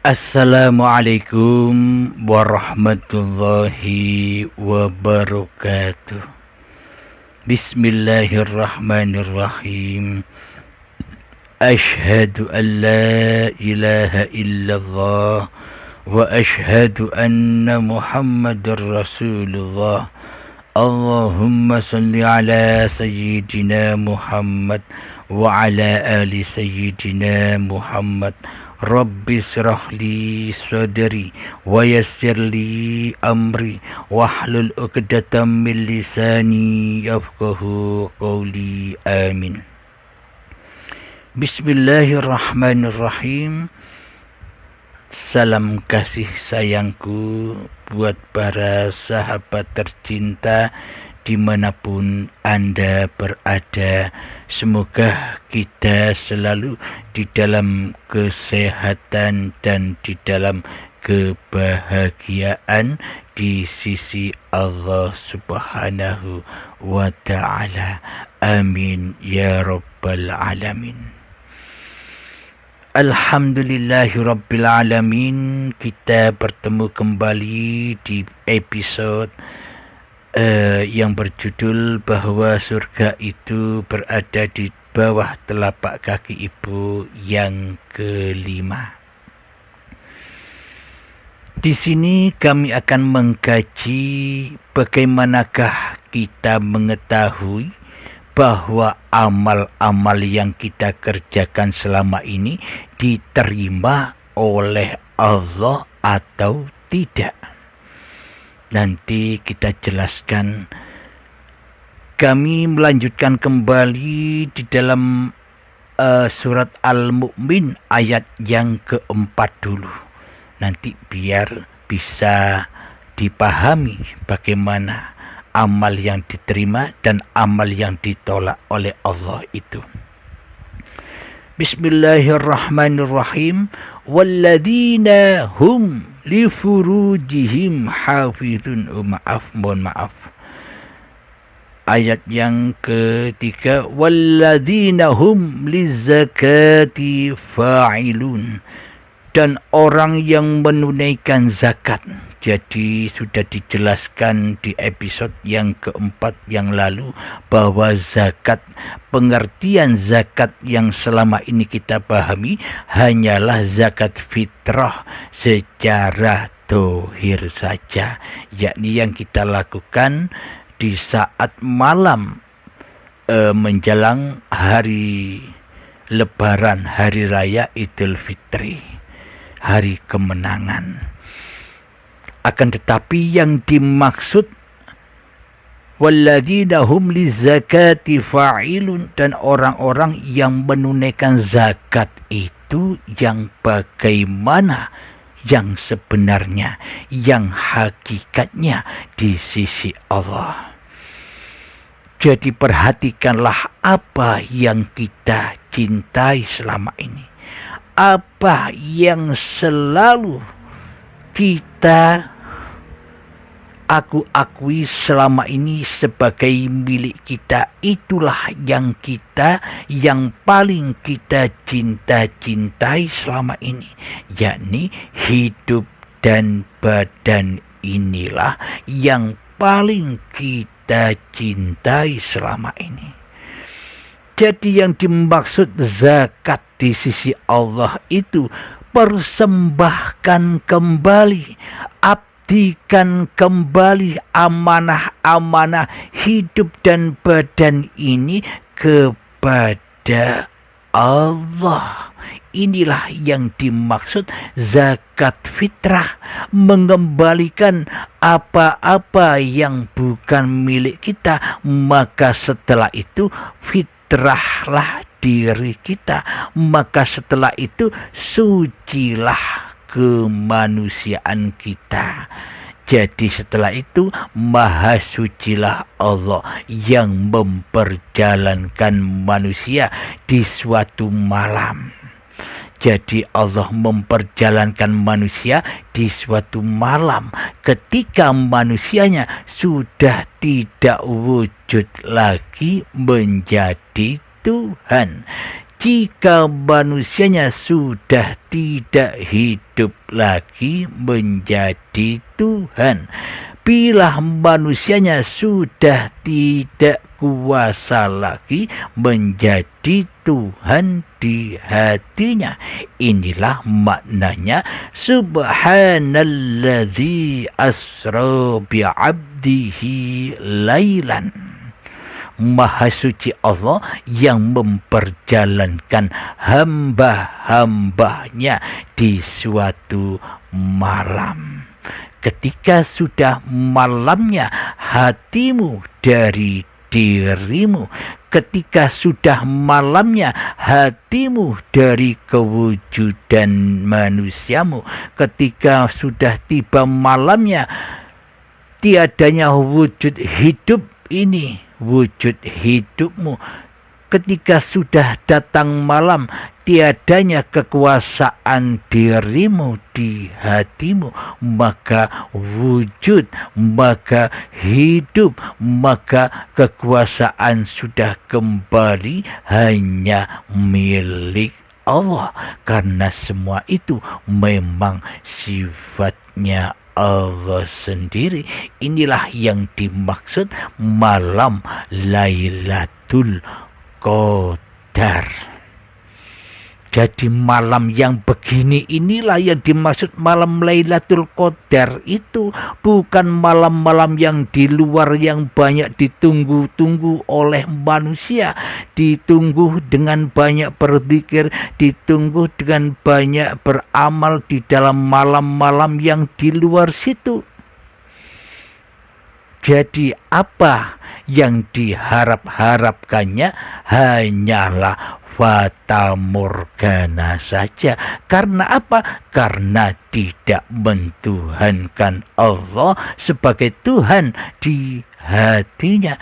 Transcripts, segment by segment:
Assalamualaikum warahmatullahi wabarakatuh. Bismillahirrahmanirrahim. Ashhadu an la ilaha illallah wa ashhadu anna Muhammadar Rasulullah. Allahumma salli ala sayyidina Muhammad wa ala ali sayyidina Muhammad. Rabbi syrah li sadri wa yassir li amri wahlul 'uqdatam min lisani yafqahu qawli. Amin. Bismillahirrahmanirrahim. Salam kasih sayangku buat para sahabat tercinta dimanapun Anda berada. Semoga kita selalu di dalam kesehatan dan di dalam kebahagiaan di sisi Allah Subhanahu wa ta'ala. Amin ya rabbal alamin. Alhamdulillahi rabbil alamin. Kita bertemu kembali di episode yang berjudul bahwa surga itu berada di bawah telapak kaki ibu yang kelima. Di sini kami akan mengkaji bagaimanakah kita mengetahui bahwa amal-amal yang kita kerjakan selama ini diterima oleh Allah atau tidak. Nanti kita jelaskan. Kami melanjutkan kembali di dalam surat Al-Mu'min ayat yang keempat dulu. Nanti biar bisa dipahami bagaimana amal yang diterima dan amal yang ditolak oleh Allah itu. Bismillahirrahmanirrahim. Walladzina hum li furujihim hafizun. Mohon maaf. Ayat yang ketiga, walladzina hum lizakati fa'ilun. Dan orang yang menunaikan zakat. Jadi sudah dijelaskan di episode yang keempat yang lalu bahwa zakat, pengertian zakat yang selama ini kita pahami hanyalah zakat fitrah secara dohir saja, yakni yang kita lakukan di saat malam menjelang hari Lebaran, hari raya Idul Fitri, hari kemenangan. Akan tetapi yang dimaksud walladzina hum lizakati fa'ilun, dan orang-orang yang menunaikan zakat itu yang bagaimana, yang sebenarnya, yang hakikatnya di sisi Allah. Jadi perhatikanlah apa yang kita cintai selama ini, apa yang selalu aku akui selama ini sebagai milik kita. Itulah yang paling kita cintai selama ini, yakni hidup dan badan inilah yang paling kita cintai selama ini. Jadi yang dimaksud zakat di sisi Allah itu persembahkan kembali, abdikan kembali amanah-amanah hidup dan badan ini kepada Allah. Inilah yang dimaksud zakat fitrah, mengembalikan apa-apa yang bukan milik kita, maka setelah itu fitrahlah diri kita, maka setelah itu sucilah kemanusiaan kita. Jadi setelah itu maha sucilah Allah yang memperjalankan manusia di suatu malam. Jadi Allah memperjalankan manusia di suatu malam ketika manusianya sudah tidak wujud lagi menjadi Tuhan. jika manusianya sudah tidak hidup lagi menjadi Tuhan. Bila manusianya sudah tidak kuasa lagi menjadi Tuhan di hatinya. Inilah maknanya subhanalladzi asra bi'abdihi lailan. Maha suci Allah yang memperjalankan hamba-hambanya di suatu malam. Ketika sudah malamnya hatimu dari dirimu, ketika sudah malamnya hatimu dari kewujudan manusiamu, ketika sudah tiba malamnya tiadanya wujud hidup ini, wujud hidupmu, ketika sudah datang malam tiadanya kekuasaan dirimu di hatimu, maka wujud, maka hidup, maka kekuasaan sudah kembali hanya milik Allah, karena semua itu memang sifatnya Allah sendiri. Inilah yang dimaksud malam Lailatul Qadar. Jadi malam yang begini inilah yang dimaksud malam Lailatul Qadar itu. Bukan malam-malam yang di luar yang banyak ditunggu-tunggu oleh manusia. Ditunggu dengan banyak berzikir, ditunggu dengan banyak beramal di dalam malam-malam yang di luar situ. Jadi apa yang diharap-harapkannya hanyalah fata morgana saja. Karena apa? Karena tidak mentuhankan Allah sebagai Tuhan di hatinya.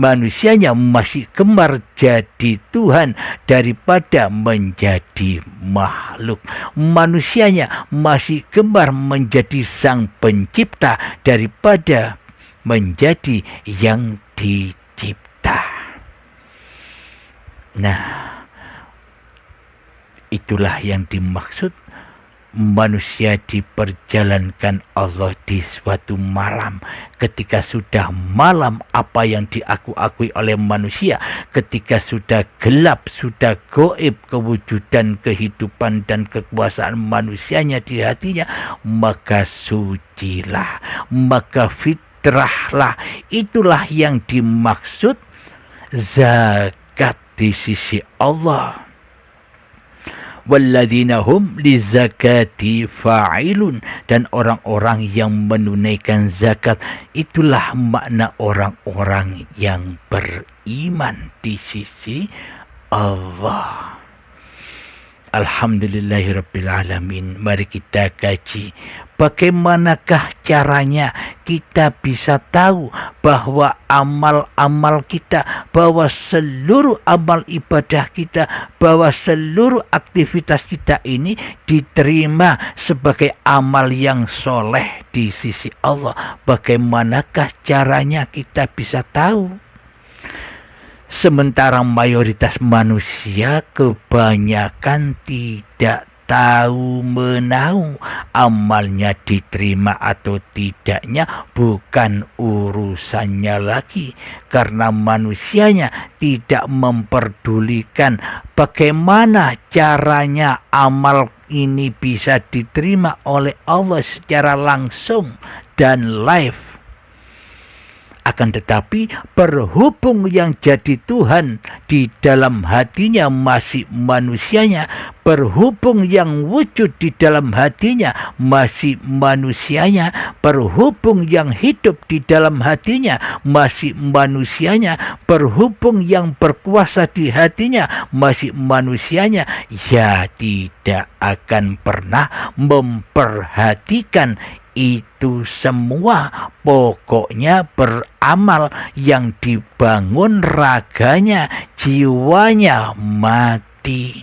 Manusianya masih gemar jadi Tuhan daripada menjadi makhluk. Manusianya masih gemar menjadi sang pencipta daripada menjadi yang dicipta. Nah, itulah yang dimaksud manusia diperjalankan Allah di suatu malam. Ketika sudah malam, apa yang diakui oleh manusia, ketika sudah gelap, sudah gaib kewujudan, kehidupan dan kekuasaan manusianya di hatinya, maka sucilah, maka fitrahlah. Itulah yang dimaksud zakat di sisi Allah. Walladzina hum lizakati fa'ilun, dan orang-orang yang menunaikan zakat itulah makna orang-orang yang beriman di sisi Allah. Alhamdulillahirrabbilalamin. Mari kita kaji bagaimanakah caranya kita bisa tahu bahwa amal-amal kita, bahwa seluruh amal ibadah kita, bahwa seluruh aktivitas kita ini diterima sebagai amal yang soleh di sisi Allah. Bagaimanakah caranya kita bisa tahu? Sementara mayoritas manusia kebanyakan tidak tahu menahu, amalnya diterima atau tidaknya bukan urusannya lagi, karena manusianya tidak memperdulikan bagaimana caranya amal ini bisa diterima oleh Allah secara langsung dan live. Akan tetapi berhubung yang jadi Tuhan di dalam hatinya masih manusianya, berhubung yang wujud di dalam hatinya masih manusianya, berhubung yang hidup di dalam hatinya masih manusianya, berhubung yang berkuasa di hatinya masih manusianya, ya tidak akan pernah memperhatikan itu semua. Pokoknya beramal, yang dibangun raganya, jiwanya mati.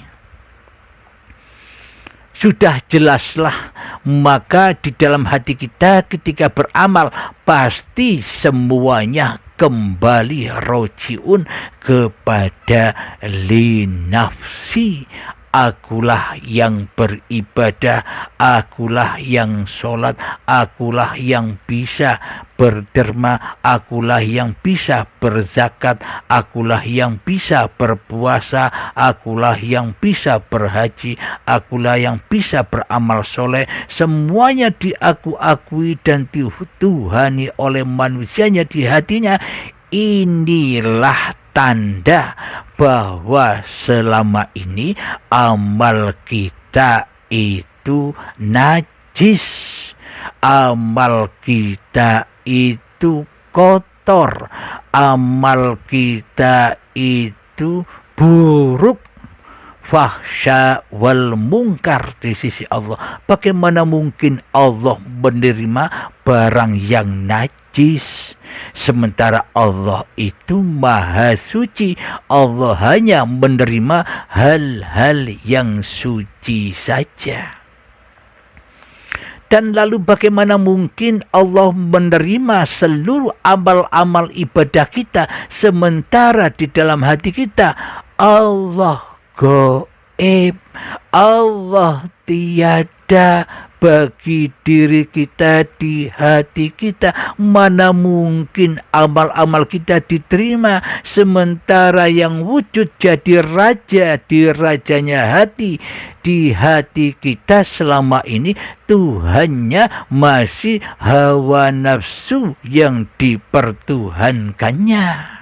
Sudah jelaslah, maka di dalam hati kita ketika beramal pasti semuanya kembali rojiun kepada linafsi. Akulah yang beribadah, akulah yang sholat, akulah yang bisa berderma, akulah yang bisa berzakat, akulah yang bisa berpuasa, akulah yang bisa berhaji, akulah yang bisa beramal soleh. Semuanya diakui dan dituhani oleh manusianya di hatinya. Inilah tanda bahwa selama ini amal kita itu najis, amal kita itu kotor, amal kita itu buruk, fahsya wal mungkar di sisi Allah. Bagaimana mungkin Allah menerima barang yang najis? Sementara Allah itu maha suci. Allah hanya menerima hal-hal yang suci saja. Dan lalu bagaimana mungkin Allah menerima seluruh amal-amal ibadah kita, sementara di dalam hati kita Allah gaib, Allah tiada bagi diri kita di hati kita. Mana mungkin amal-amal kita diterima, sementara yang wujud jadi raja di rajanya hati, di hati kita selama ini Tuhannya masih hawa nafsu yang dipertuhankannya.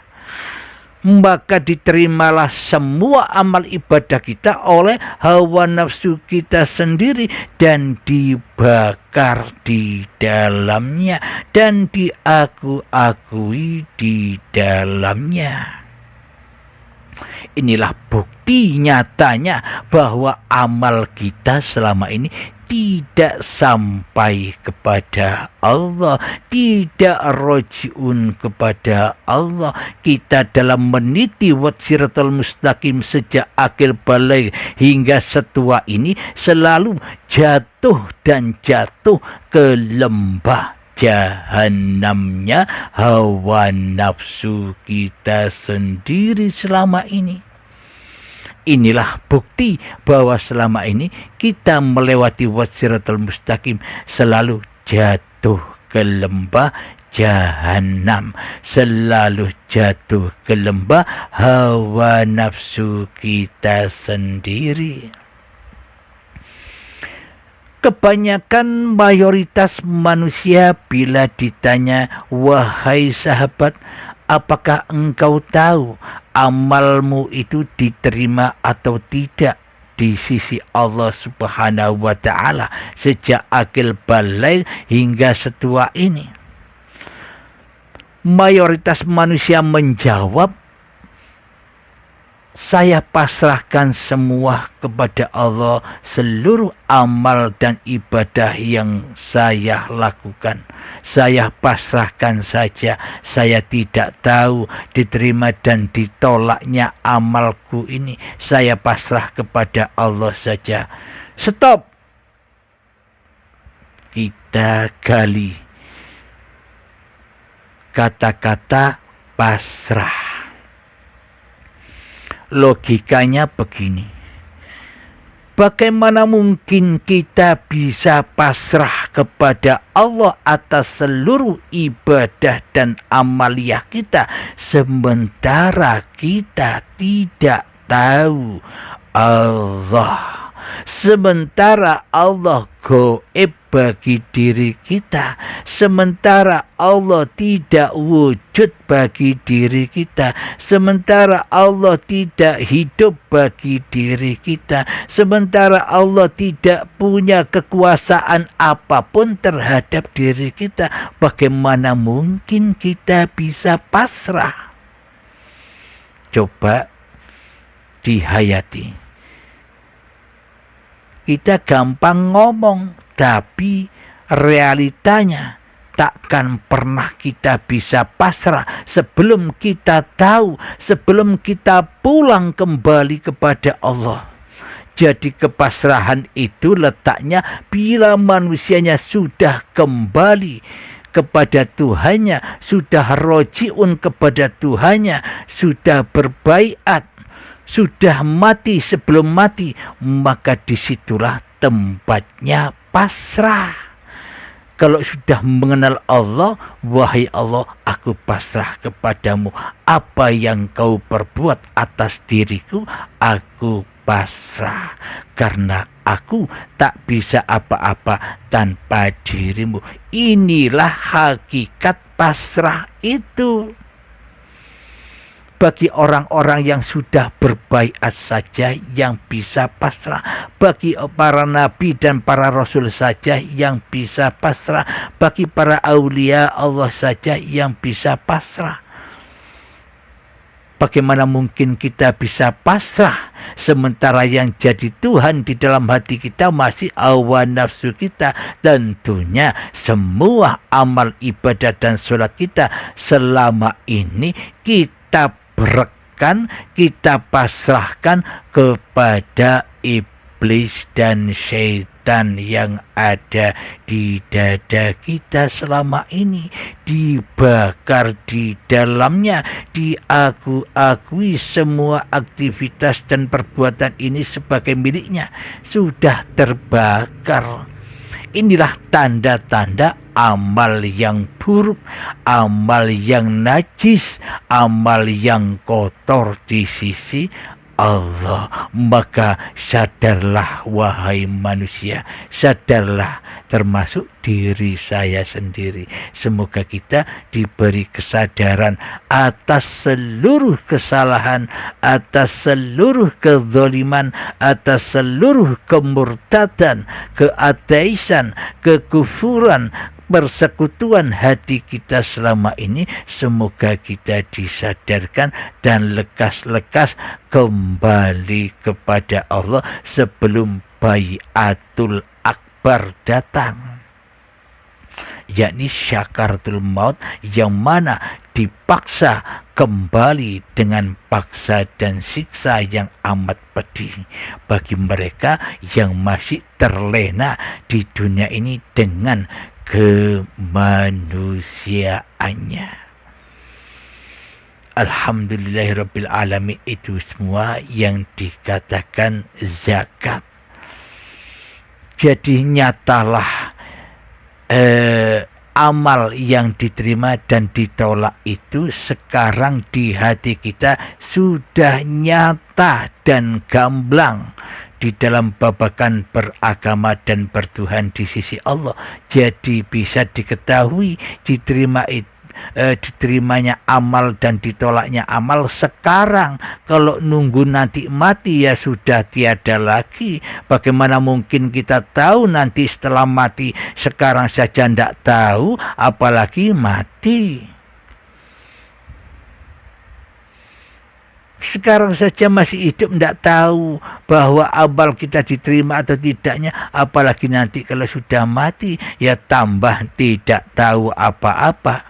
Maka diterimalah semua amal ibadah kita oleh hawa nafsu kita sendiri dan dibakar di dalamnya dan diakui di dalamnya. Inilah bukti nyatanya bahwa amal kita selama ini tidak sampai kepada Allah, tidak rojiun kepada Allah. Kita dalam meniti watsiratul mustaqim sejak akil balik hingga setua ini selalu jatuh dan jatuh ke lembah jahannamnya hawa nafsu kita sendiri selama ini. Inilah bukti bahwa selama ini kita melewati watsiratul mustaqim selalu jatuh ke lembah jahannam, selalu jatuh ke lembah hawa nafsu kita sendiri. Kebanyakan mayoritas manusia bila ditanya, wahai sahabat, apakah engkau tahu amalmu itu diterima atau tidak di sisi Allah Subhanahu wa ta'ala sejak akil balik hingga setua ini? Mayoritas manusia menjawab, saya pasrahkan semua kepada Allah, seluruh amal dan ibadah yang saya lakukan. Saya pasrahkan saja, saya tidak tahu diterima dan ditolaknya amalku ini. Saya pasrah kepada Allah saja. Stop. Kita gali kata-kata pasrah. Logikanya begini. Bagaimana mungkin kita bisa pasrah kepada Allah atas seluruh ibadah dan amaliyah kita, sementara kita tidak tahu Allah, sementara Allah gaib bagi diri kita, sementara Allah tidak wujud bagi diri kita, sementara Allah tidak hidup bagi diri kita, sementara Allah tidak punya kekuasaan apapun terhadap diri kita. Bagaimana mungkin kita bisa pasrah? Coba dihayati. Kita gampang ngomong, tapi realitanya takkan pernah kita bisa pasrah sebelum kita tahu, sebelum kita pulang kembali kepada Allah. Jadi kepasrahan itu letaknya bila manusianya sudah kembali kepada Tuhannya, sudah rojiun kepada Tuhannya, sudah berbaiat, sudah mati sebelum mati, maka disitulah tempatnya pasrah. Kalau sudah mengenal Allah, wahai Allah, aku pasrah kepadamu. Apa yang kau perbuat atas diriku, aku pasrah. Karena aku tak bisa apa-apa tanpa dirimu. Inilah hakikat pasrah itu. Bagi orang-orang yang sudah berbaiat saja yang bisa pasrah. Bagi para nabi dan para rasul saja yang bisa pasrah. Bagi para aulia Allah saja yang bisa pasrah. Bagaimana mungkin kita bisa pasrah sementara yang jadi Tuhan di dalam hati kita masih hawa nafsu kita? Tentunya semua amal ibadah dan sholat kita selama ini kita berikan, kita pasrahkan kepada iblis dan syaitan yang ada di dada kita selama ini, dibakar di dalamnya, diakui semua aktivitas dan perbuatan ini sebagai miliknya, sudah terbakar. Inilah tanda-tanda amal yang buruk, amal yang najis, amal yang kotor di sisi Allah. Maka sadarlah wahai manusia, sadarlah, termasuk diri saya sendiri. Semoga kita diberi kesadaran atas seluruh kesalahan, atas seluruh kezaliman, atas seluruh kemurtadan, keateisan, kekufuran, persekutuan hati kita selama ini. Semoga kita disadarkan dan lekas-lekas kembali kepada Allah sebelum baiatul akbar datang, yakni syakaratul maut, yang mana dipaksa kembali dengan paksa dan siksa yang amat pedih bagi mereka yang masih terlena di dunia ini dengan kemanusiaannya. Alhamdulillahirabbil alamin. Itu semua yang dikatakan zakat. Jadi nyatalah amal yang diterima dan ditolak itu sekarang di hati kita sudah nyata dan gamblang di dalam babakan beragama dan bertuhan di sisi Allah. Jadi bisa diketahui diterimanya amal dan ditolaknya amal sekarang. Kalau nunggu nanti mati ya sudah tiada lagi. Bagaimana mungkin kita tahu nanti setelah mati? Sekarang saja tidak tahu, apalagi mati. Sekarang saja masih hidup tidak tahu bahwa amal kita diterima atau tidaknya, apalagi nanti kalau sudah mati ya tambah tidak tahu apa-apa.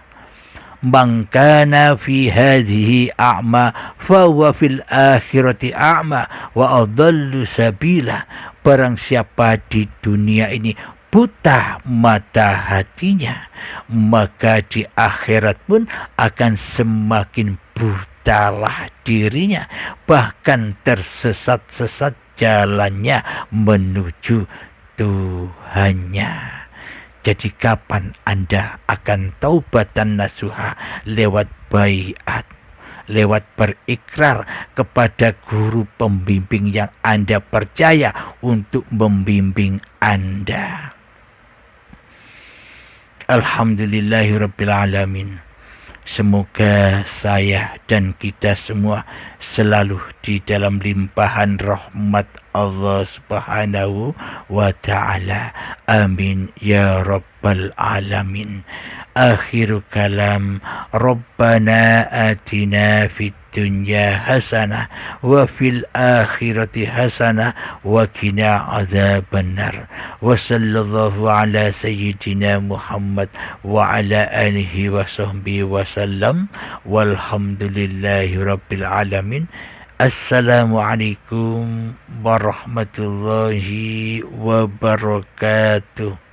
Man kana fi hadhihi a'ma fa huwa fil akhirati a'ma wa adallu sabila. Barang siapa di dunia ini buta mata hatinya, maka di akhirat pun akan semakin butalah dirinya, bahkan tersesat-sesat jalannya menuju Tuhannya. Jadi kapan Anda akan taubatan nasuha? Lewat baiat, lewat berikrar kepada guru pembimbing yang Anda percaya untuk membimbing Anda. Alhamdulillahirabbil alamin. Semoga saya dan kita semua selalu di dalam limpahan rahmat Allah Subhanahu wa ta'ala. Amin ya rabbal alamin. Akhiru kalam, Rabbana atina fid dunya hasanah wa fil akhirati hasanah wa qina adzabannar. Wa sallallahu ala sayyidina Muhammad wa ala alihi wa sahbihi wa sallam. Walhamdulillahi rabbil alamin. Assalamualaikum warahmatullahi wabarakatuh.